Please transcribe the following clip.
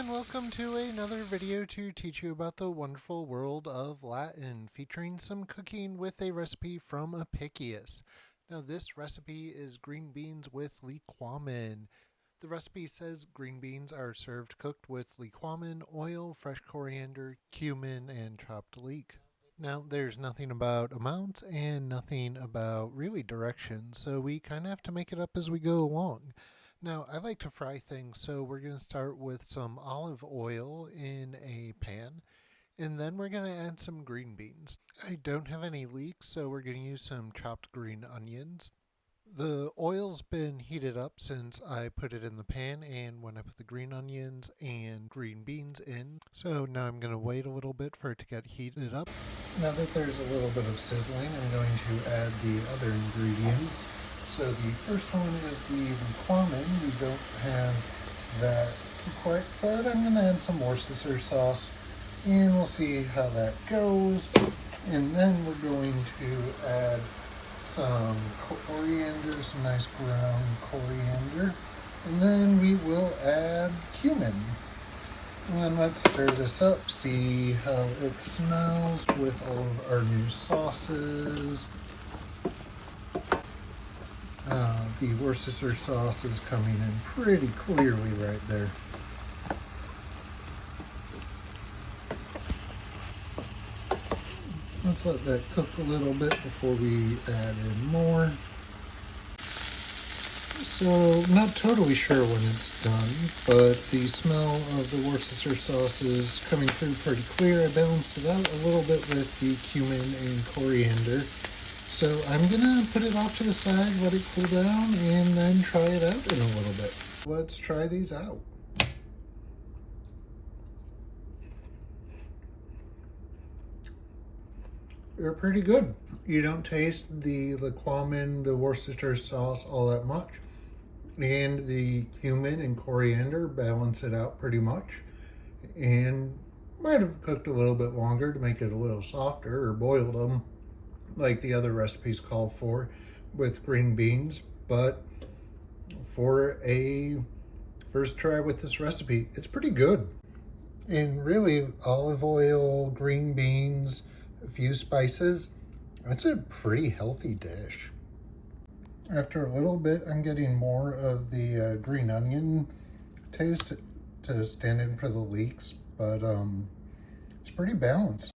and welcome to another video to teach you about the wonderful world of Latin, featuring some cooking with a recipe from Apicius. Now this recipe is green beans with liquamen. The recipe says green beans are served cooked with liquamen, oil, fresh coriander, cumin, and chopped leek. Now there's nothing about amounts and nothing about really directions, so we kind of have to make it up as we go along. Now, I like to fry things, so we're going to start with some olive oil in a pan, and then we're going to add some green beans. I don't have any leeks, so we're going to use some chopped green onions. The oil's been heated up since I put it in the pan and when I put the green onions and green beans in. So now I'm going to wait a little bit for it to get heated up. Now that there's a little bit of sizzling, I'm going to add the other ingredients. So the first one is the liquamen. We don't have that quite, but I'm going to add some Worcestershire sauce and we'll see how that goes. And then we're going to add some coriander, some nice ground coriander. And then we will add cumin. And then let's stir this up, see how it smells with all of our new sauces. The Worcestershire sauce is coming in pretty clearly right there. Let's let that cook a little bit before we add in more. So, not totally sure when it's done, but the smell of the Worcestershire sauce is coming through pretty clear. I balanced it out a little bit with the cumin and coriander. So I'm gonna put it off to the side, let it cool down, and then try it out in a little bit. Let's try these out. They're pretty good. You don't taste the liquamen, the Worcestershire sauce all that much. And the cumin and coriander balance it out pretty much. And might have cooked a little bit longer to make it a little softer, or boiled them like the other recipes call for with green beans, but for a first try with this recipe, it's pretty good. And really, olive oil, green beans, a few spices, that's a pretty healthy dish. After a little bit, I'm getting more of the green onion taste to stand in for the leeks, but it's pretty balanced.